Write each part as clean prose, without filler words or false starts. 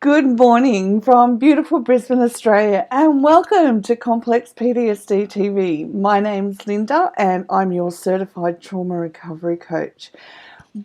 Good morning from beautiful Brisbane, Australia, and welcome to Complex PTSD TV. My name's Linda and I'm your certified trauma recovery coach.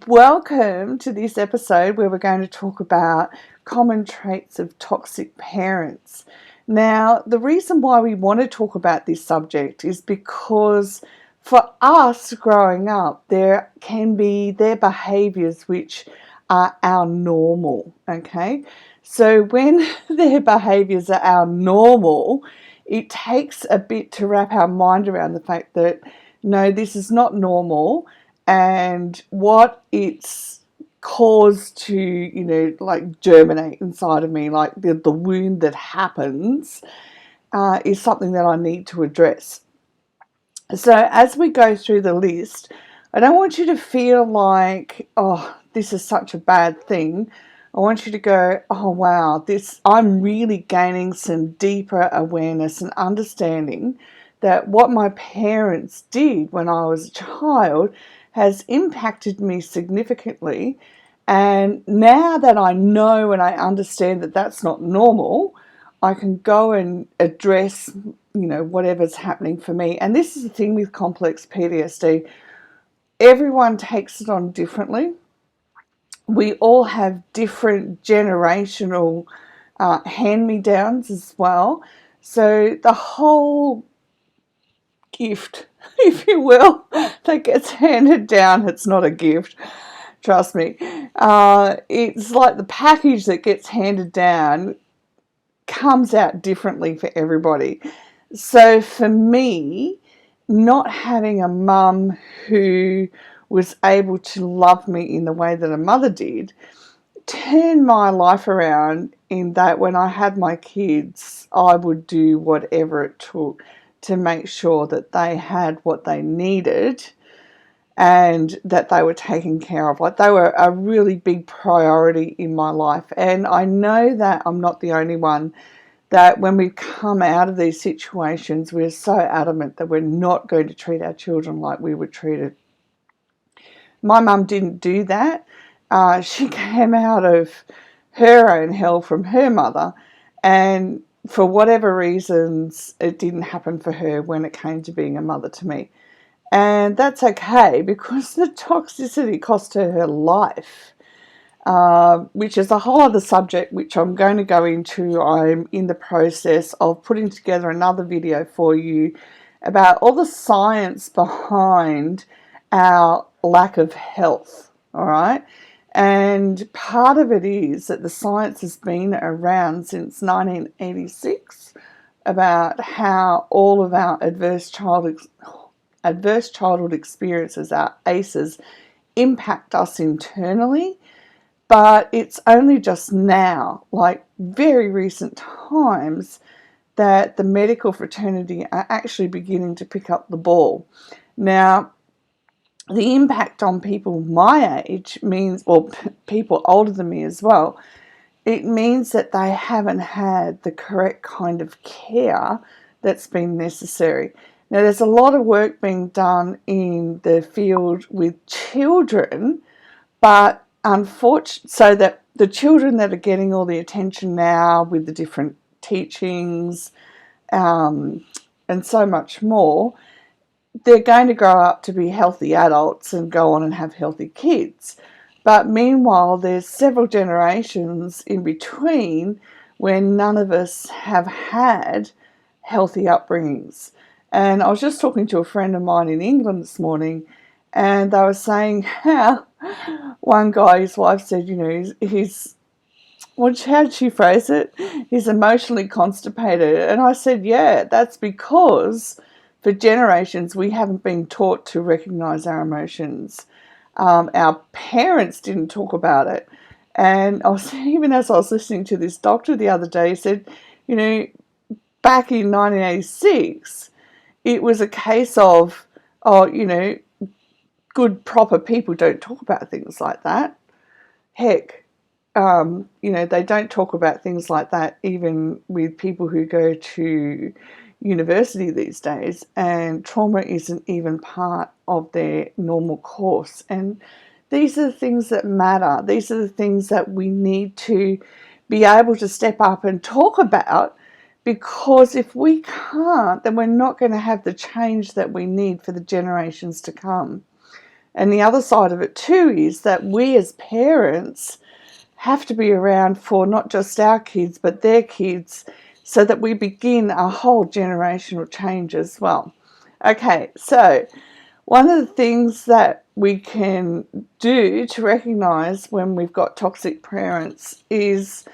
Welcome to this episode where we're going to talk about common traits of toxic parents. Now, the reason why we want to talk about this subject is because for us growing up, there can be their behaviours which are our normal, okay? So when their behaviours are our normal, it takes a bit to wrap our mind around the fact that, no, this is not normal, and what it's caused to, like germinate inside of me, like the wound that happens, is something that I need to address. So as we go through the list, I don't want you to feel like, oh, this is such a bad thing. I want you to go, oh wow, I'm really gaining some deeper awareness and understanding that what my parents did when I was a child has impacted me significantly. And now that I know and I understand that that's not normal, I can go and address, whatever's happening for me. And this is the thing with complex PTSD. Everyone takes it on differently. We all have different generational hand-me-downs as well. So the whole gift, if you will, that gets handed down, it's not a gift, trust me. It's like the package that gets handed down comes out differently for everybody. So for me, not having a mum who was able to love me in the way that a mother did turned my life around, in that when I had my kids, I would do whatever it took to make sure that they had what they needed and that they were taken care of. Like, they were a really big priority in my life. And I know that I'm not the only one, that when we come out of these situations, we're so adamant that we're not going to treat our children like we were treated. My mum didn't do that. She came out of her own hell from her mother, and for whatever reasons, it didn't happen for her when it came to being a mother to me. And that's okay, because the toxicity cost her life. Which is a whole other subject which I'm going to go into. I'm in the process of putting together another video for you about all the science behind our lack of health, all right? And part of it is that the science has been around since 1986 about how all of our adverse childhood experiences, our ACEs, impact us internally. But it's only just now, like very recent times, that the medical fraternity are actually beginning to pick up the ball. Now, the impact on people my age means, or people older than me as well, it means that they haven't had the correct kind of care that's been necessary. Now, there's a lot of work being done in the field with children, but unfortunately, so that the children that are getting all the attention now with the different teachings and so much more, they're going to grow up to be healthy adults and go on and have healthy kids. But meanwhile, there's several generations in between where none of us have had healthy upbringings. And I was just talking to a friend of mine in England this morning, and they were saying how one guy, his wife said, how did she phrase it? He's emotionally constipated. And I said, yeah, that's because for generations we haven't been taught to recognize our emotions. Our parents didn't talk about it. And even as I was listening to this doctor the other day, he said, back in 1986, it was a case of, good, proper people don't talk about things like that. Heck, they don't talk about things like that even with people who go to university these days, and trauma isn't even part of their normal course. And these are the things that matter. These are the things that we need to be able to step up and talk about, because if we can't, then we're not going to have the change that we need for the generations to come. And the other side of it too is that we as parents have to be around for not just our kids but their kids, so that we begin a whole generational change as well. Okay, so one of the things that we can do to recognise when we've got toxic parents is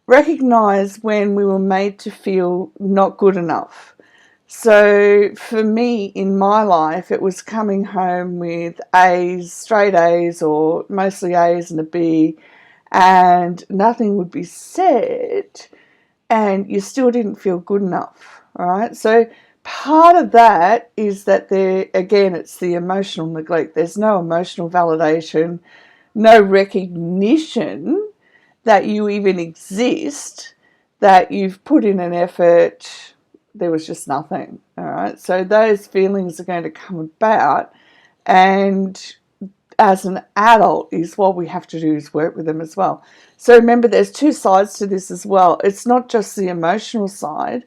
recognise when we were made to feel not good enough. So for me in my life, it was coming home with A's, straight A's, or mostly A's and a B, and nothing would be said, and you still didn't feel good enough, all right? So part of that is that it's the emotional neglect. There's no emotional validation, no recognition that you even exist, that you've put in an effort. There was just nothing, all right? So those feelings are going to come about, and as an adult is what we have to do is work with them as well. So remember, there's two sides to this as well. It's not just the emotional side,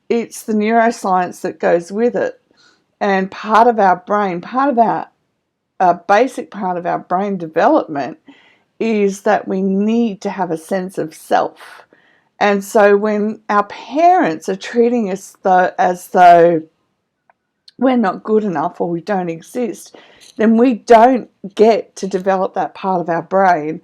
it's the neuroscience that goes with it. And part of our brain, part of our basic part of our brain development is that we need to have a sense of self. And so when our parents are treating us as though we're not good enough or we don't exist, then we don't get to develop that part of our brain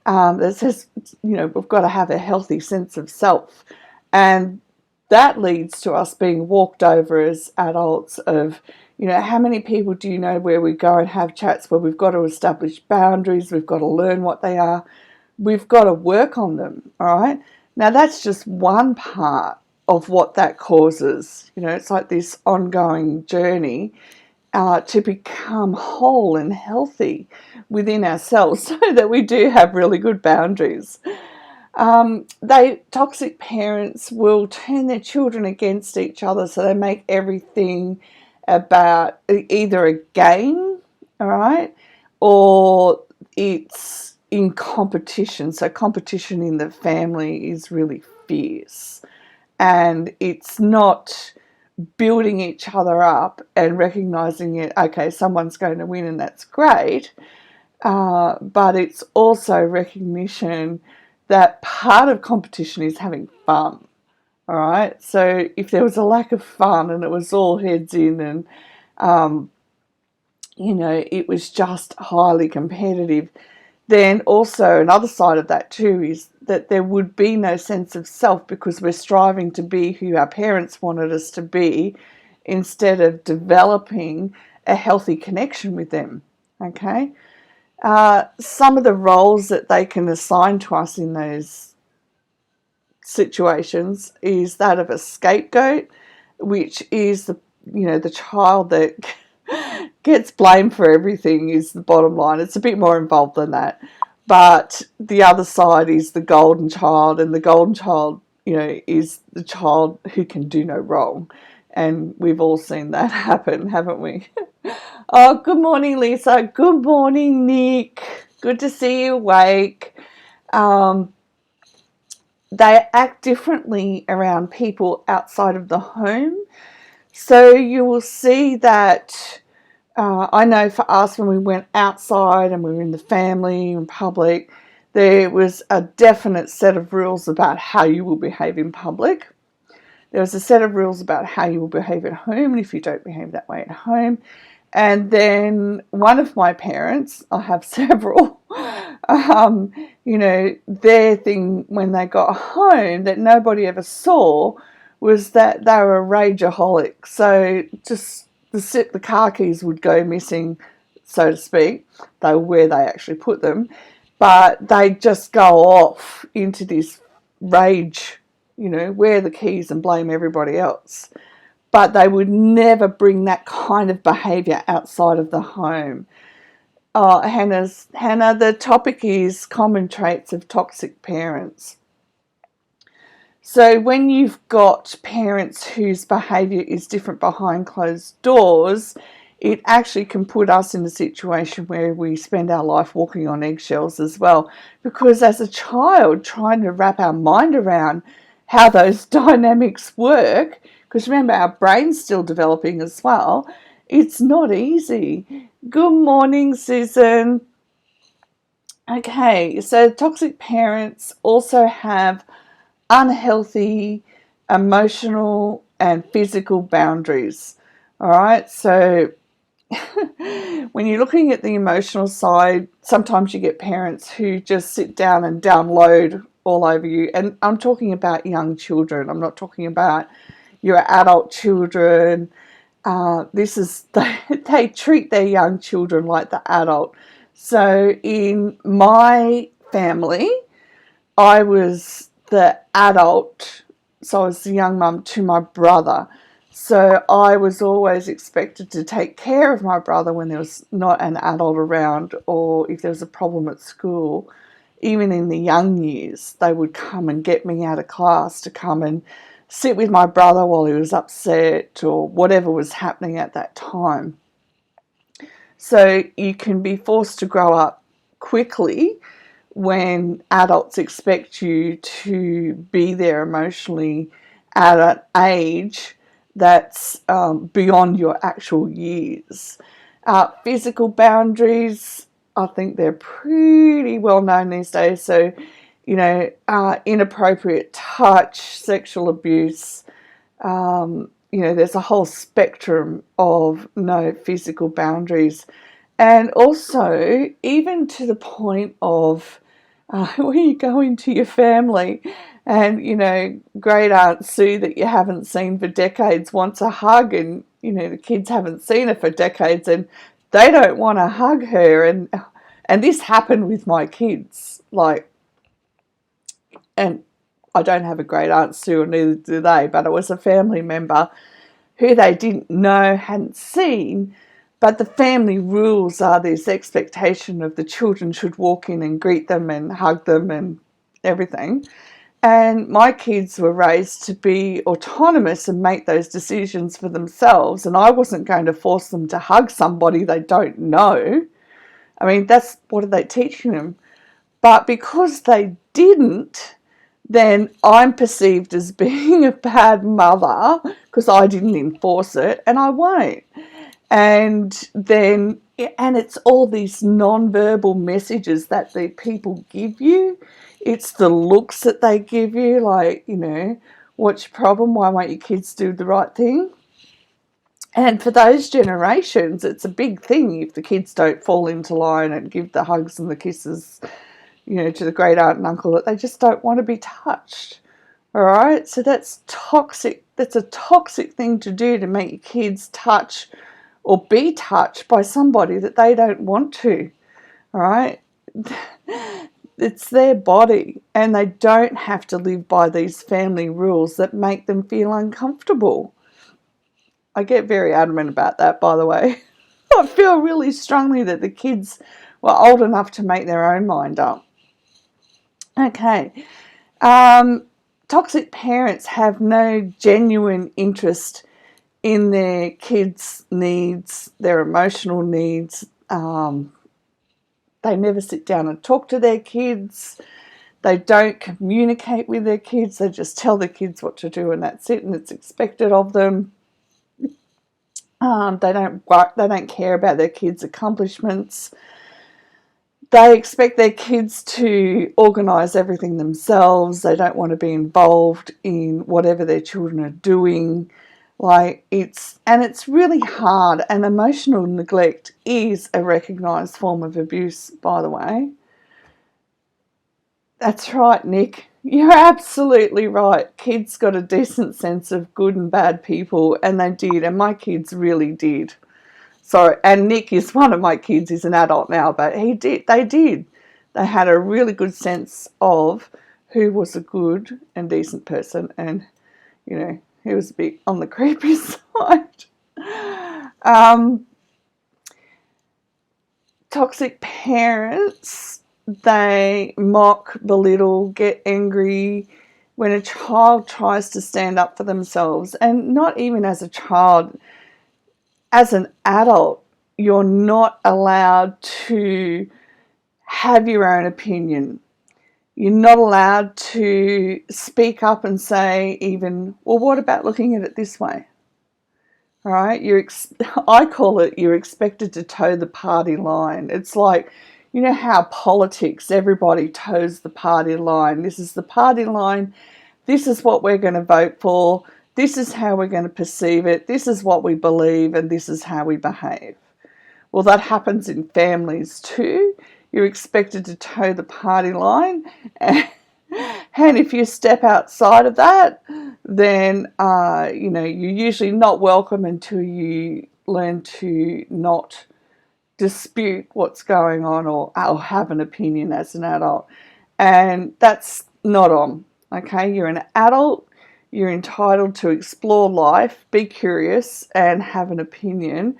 that says, we've got to have a healthy sense of self. And that leads to us being walked over as adults of, how many people do you know where we go and have chats where we've got to establish boundaries, we've got to learn what they are, we've got to work on them, all right? Now, that's just one part of what that causes. It's like this ongoing journey to become whole and healthy within ourselves so that we do have really good boundaries. Toxic parents will turn their children against each other, so they make everything about either a game, all right, or it's in competition. So competition in the family is really fierce, and it's not building each other up and recognizing it, okay, someone's going to win and that's great, but it's also recognition that part of competition is having fun, all right? So if there was a lack of fun and it was all heads in and, it was just highly competitive, then also another side of that too is that there would be no sense of self, because we're striving to be who our parents wanted us to be instead of developing a healthy connection with them, okay? Some of the roles that they can assign to us in those situations is that of a scapegoat, which is the child that gets blamed for everything, is the bottom line. It's a bit more involved than that. But the other side is the golden child, and the golden child, is the child who can do no wrong. And we've all seen that happen, haven't we? Oh, good morning, Lisa. Good morning, Nick. Good to see you awake. They act differently around people outside of the home. So you will see that, I know for us when we went outside and we were in the family, in public, there was a definite set of rules about how you will behave in public. There was a set of rules about how you will behave at home, and if you don't behave that way at home. And then one of my parents, I have several, their thing when they got home that nobody ever saw was that they were a rageaholic. So just the car keys would go missing, so to speak. They were where they actually put them. But they'd just go off into this rage, wear the keys and blame everybody else. But they would never bring that kind of behaviour outside of the home. Oh, Hannah, the topic is common traits of toxic parents. So when you've got parents whose behaviour is different behind closed doors, it actually can put us in a situation where we spend our life walking on eggshells as well. Because as a child, trying to wrap our mind around how those dynamics work, because remember, our brain's still developing as well, it's not easy. Good morning, Susan. Okay, so toxic parents also have unhealthy emotional and physical boundaries. All right, so when you're looking at the emotional side, sometimes you get parents who just sit down and download all over you. And I'm talking about young children. I'm not talking about your adult children. This is they treat their young children like the adult. So in my family, I was the adult, so I was the young mum to my brother. So I was always expected to take care of my brother when there was not an adult around, or if there was a problem at school. Even in the young years, they would come and get me out of class to come and sit with my brother while he was upset or whatever was happening at that time. So you can be forced to grow up quickly when adults expect you to be there emotionally at an age that's beyond your actual years. Physical boundaries, I think they're pretty well known these days. So, inappropriate touch, sexual abuse, there's a whole spectrum of no physical boundaries. And also, even to the point of when you go into your family and, great Aunt Sue that you haven't seen for decades wants a hug, and, the kids haven't seen her for decades and they don't want to hug her. And this happened with my kids. And I don't have a great Aunt Sue, and neither do they, but it was a family member who they didn't know, hadn't seen. But the family rules are this expectation of the children should walk in and greet them and hug them and everything. And my kids were raised to be autonomous and make those decisions for themselves. And I wasn't going to force them to hug somebody they don't know. I mean, that's what are they teaching them? But because they didn't, then I'm perceived as being a bad mother because I didn't enforce it, and I won't. And it's all these non-verbal messages that the people give you. It's the looks that they give you, like, what's your problem? Why won't your kids do the right thing? And for those generations, it's a big thing if the kids don't fall into line and give the hugs and the kisses, to the great aunt and uncle, that they just don't want to be touched. All right, so that's toxic. That's a toxic thing to do, to make your kids touch or be touched by somebody that they don't want to. All right, it's their body, and they don't have to live by these family rules that make them feel uncomfortable. I get very adamant about that, by the way. I feel really strongly that the kids were old enough to make their own mind up. Okay. Toxic parents have no genuine interest in their kids' needs, their emotional needs. They never sit down and talk to their kids. They don't communicate with their kids. They just tell their kids what to do, and that's it, and it's expected of them. They don't care about their kids' accomplishments. They expect their kids to organise everything themselves. They don't want to be involved in whatever their children are doing. It's really hard, and emotional neglect is a recognised form of abuse, by the way. That's right, Nick. You're absolutely right. Kids got a decent sense of good and bad people, and they did, and my kids really did. So, and Nick is one of my kids. He's an adult now, but they did. They had a really good sense of who was a good and decent person, and, he was a bit on the creepy side. Toxic parents, they mock, belittle, get angry when a child tries to stand up for themselves, and not even as a child. as an adult, you're not allowed to have your own opinion. You're not allowed to speak up and say even, well, what about looking at it this way? All right, I call it you're expected to toe the party line. It's like, you know how politics, everybody toes the party line. This is the party line. This is what we're going to vote for. This is how we're going to perceive it. This is what we believe, and this is how we behave. Well, that happens in families too. You're expected to toe the party line. And if you step outside of that, then you're usually not welcome until you learn to not dispute what's going on or have an opinion as an adult. And that's not on. Okay, you're an adult. You're entitled to explore life, be curious, and have an opinion,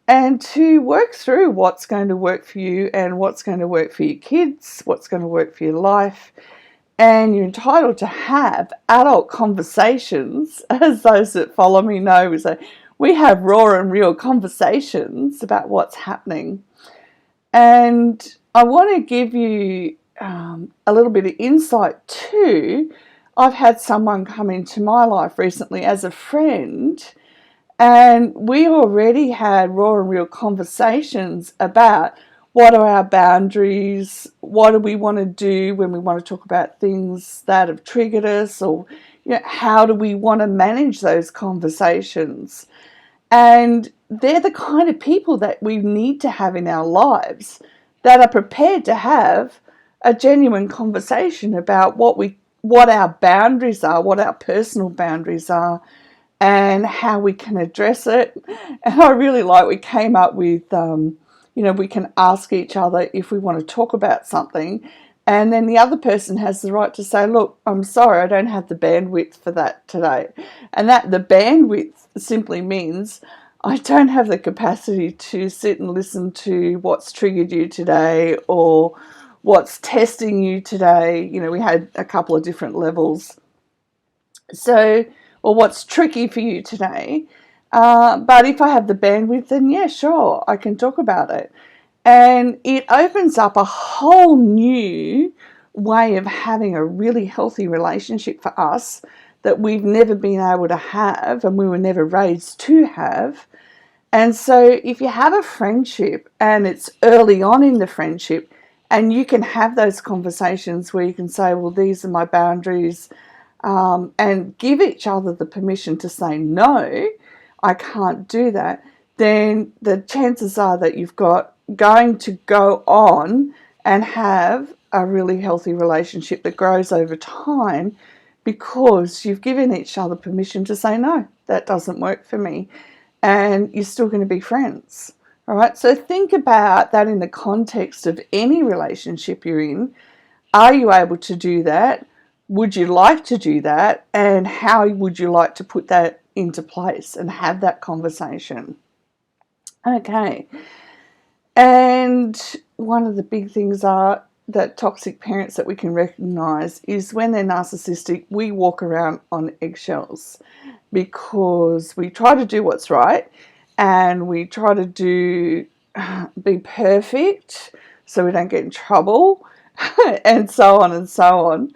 and to work through what's going to work for you and what's going to work for your kids, what's going to work for your life. And you're entitled to have adult conversations, as those that follow me know. We have raw and real conversations about what's happening. And I want to give you a little bit of insight too. I've had someone come into my life recently as a friend, and we already had raw and real conversations about what are our boundaries, what do we want to do when we want to talk about things that have triggered us, or how do we want to manage those conversations. And they're the kind of people that we need to have in our lives that are prepared to have a genuine conversation about what our boundaries are, what our personal boundaries are, and how we can address it. And I really like we came up with, we can ask each other if we want to talk about something, and then the other person has the right to say, look, I'm sorry, I don't have the bandwidth for that today. And that the bandwidth simply means I don't have the capacity to sit and listen to what's triggered you today or what's testing you today. We had a couple of different levels. So, or what's tricky for you today. But if I have the bandwidth, then yeah, sure, I can talk about it. And it opens up a whole new way of having a really healthy relationship for us that we've never been able to have and we were never raised to have. And so if you have a friendship and it's early on in the friendship and you can have those conversations where you can say, well, these are my boundaries, and give each other the permission to say, no, I can't do that, then the chances are that you've going to go on and have a really healthy relationship that grows over time because you've given each other permission to say, no, that doesn't work for me, and you're still going to be friends. All right, so think about that in the context of any relationship you're in. Are you able to do that? Would you like to do that? And how would you like to put that into place and have that conversation? Okay. And one of the big things are that toxic parents that we can recognize is when they're narcissistic, we walk around on eggshells because we try to do what's right and we try to be perfect so we don't get in trouble and so on and so on.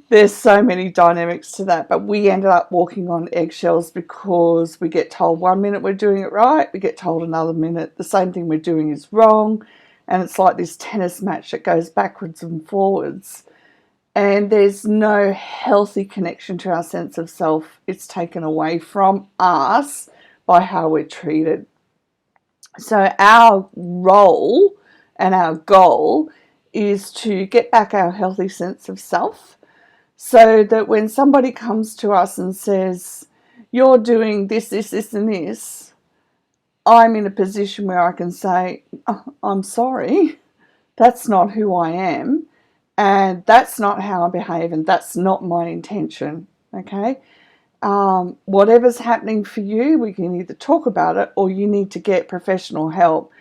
There's so many dynamics to that, but we ended up walking on eggshells because we get told one minute we're doing it right, we get told another minute the same thing we're doing is wrong, and it's like this tennis match that goes backwards and forwards, and there's no healthy connection to our sense of self. It's taken away from us by how we're treated. So our role and our goal is to get back our healthy sense of self, so that when somebody comes to us and says, you're doing this, this, this, and this, I'm in a position where I can say, oh, I'm sorry, that's not who I am, and that's not how I behave, and that's not my intention, okay? Whatever's happening for you, we can either talk about it or you need to get professional help,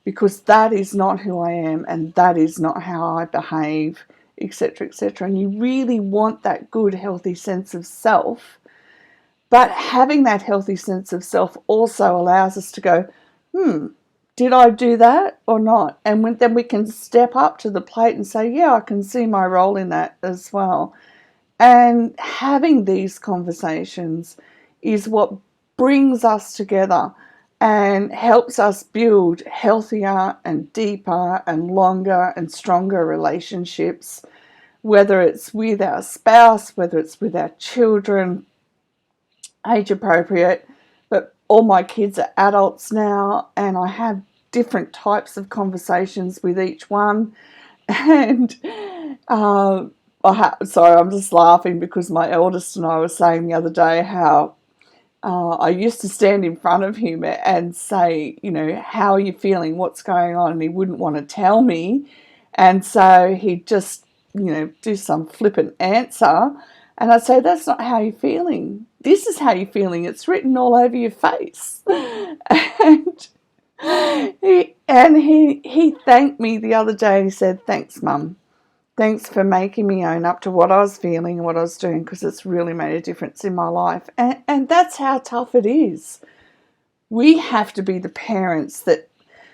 because that is not who I am and that is not how I behave, etc., etc. And you really want that good, healthy sense of self But having that healthy sense of self also allows us to go, did I do that or not? And then we can step up to the plate and say, yeah, I can see my role in that as well. And having these conversations is what brings us together and helps us build healthier and deeper and longer and stronger relationships, whether it's with our spouse, whether it's with our children, age appropriate. But all my kids are adults now, and I have different types of conversations with each one. And sorry, I'm just laughing because my eldest and I were saying the other day how I used to stand in front of him and say, how are you feeling? What's going on? And he wouldn't want to tell me. And so he'd just, do some flippant answer. And I'd say, that's not how you're feeling. This is how you're feeling. It's written all over your face. And he thanked me the other day. He said, thanks, Mum. Thanks for making me own up to what I was feeling and what I was doing, because it's really made a difference in my life. And that's how tough it is. We have to be the parents that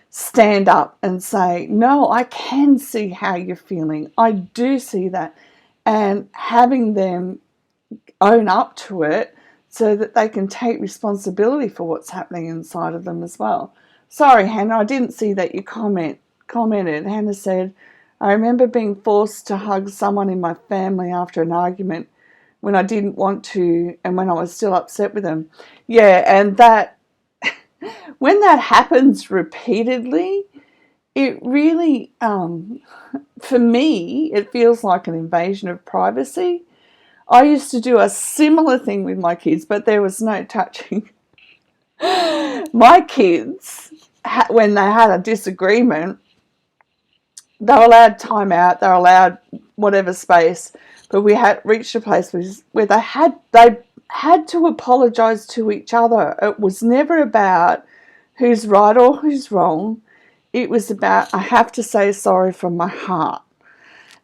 stand up and say, no, I can see how you're feeling. I do see that. And having them own up to it so that they can take responsibility for what's happening inside of them as well. Sorry, Hannah, I didn't see that you commented. Hannah said, I remember being forced to hug someone in my family after an argument when I didn't want to and when I was still upset with them. Yeah, and that when that happens repeatedly, it really, for me, it feels like an invasion of privacy. I used to do a similar thing with my kids, but there was no touching. My kids, when they had a disagreement, they were allowed time out, they were allowed whatever space, but we had reached a place where they had to apologise to each other. It was never about who's right or who's wrong. It was about, I have to say sorry from my heart.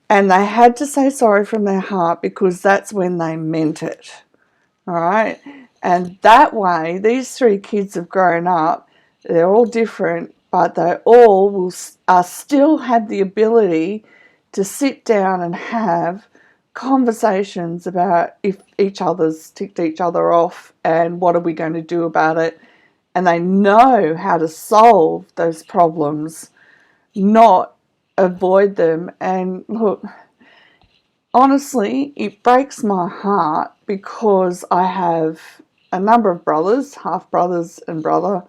And they had to say sorry from their heart because that's when they meant it. All right? And that way, these three kids have grown up. They're all different, but they all still have the ability to sit down and have conversations about if each other's ticked each other off and what are we going to do about it. And they know how to solve those problems, not avoid them. And look, honestly, it breaks my heart because I have a number of brothers, half brothers and brother,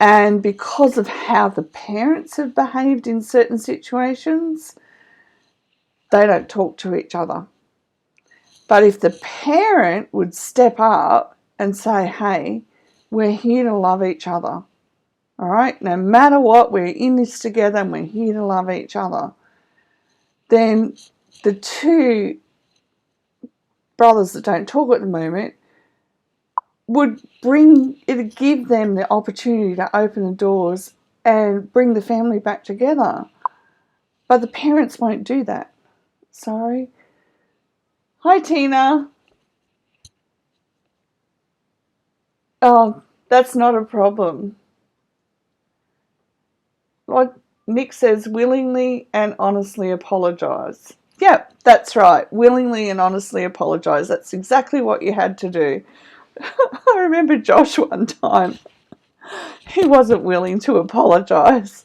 and because of how the parents have behaved in certain situations, they don't talk to each other. But if the parent would step up and say, hey, we're here to love each other, all right? No matter what, we're in this together and we're here to love each other. Then the two brothers that don't talk at the moment it'd give them the opportunity to open the doors and bring the family back together. But the parents won't do that. Sorry. Hi, Tina. Oh, that's not a problem. Like Nick says, willingly and honestly apologise. Yep, that's right. Willingly and honestly apologise. That's exactly what you had to do. I remember Josh one time. He wasn't willing to apologise.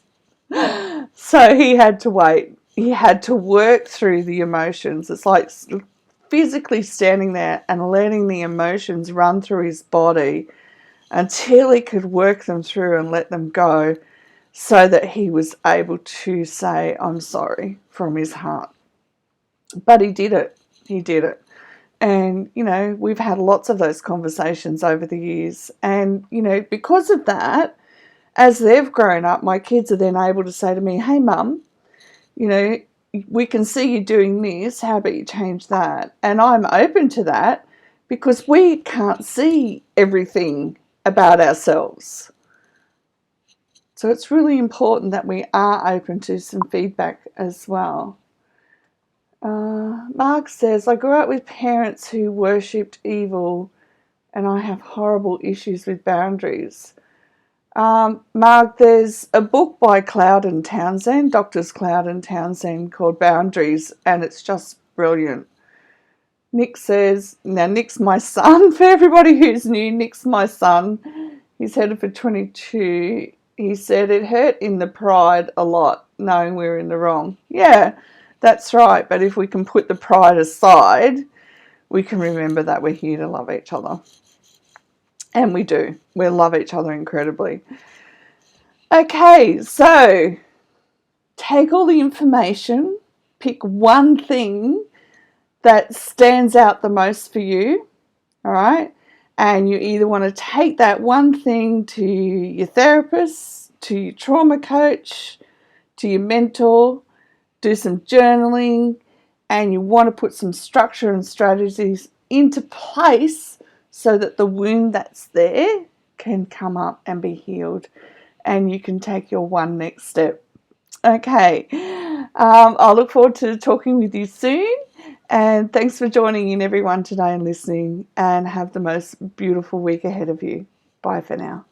So he had to wait. He had to work through the emotions. It's like physically standing there and letting the emotions run through his body until he could work them through and let them go so that he was able to say, I'm sorry, from his heart. But he did it. He did it. And, we've had lots of those conversations over the years. And, because of that, as they've grown up, my kids are then able to say to me, hey, Mum, we can see you doing this. How about you change that? And I'm open to that because we can't see everything about ourselves. So it's really important that we are open to some feedback as well. Mark says, I grew up with parents who worshipped evil and I have horrible issues with boundaries. Mark, there's a book by Cloud and Townsend, Doctors Cloud and Townsend, called Boundaries, and it's just brilliant. Nick says, now Nick's my son, for everybody who's new, Nick's my son. He's headed for 22. He said it hurt in the pride a lot, knowing we were in the wrong. Yeah, that's right, but if we can put the pride aside, we can remember that we're here to love each other. And we do. We love each other incredibly. Okay, so take all the information, pick one thing that stands out the most for you, all right? And you either want to take that one thing to your therapist, to your trauma coach, to your mentor, do some journaling, and you want to put some structure and strategies into place so that the wound that's there can come up and be healed, and you can take your one next step. Okay, I'll look forward to talking with you soon, and thanks for joining in, everyone, today and listening, and have the most beautiful week ahead of you. Bye for now.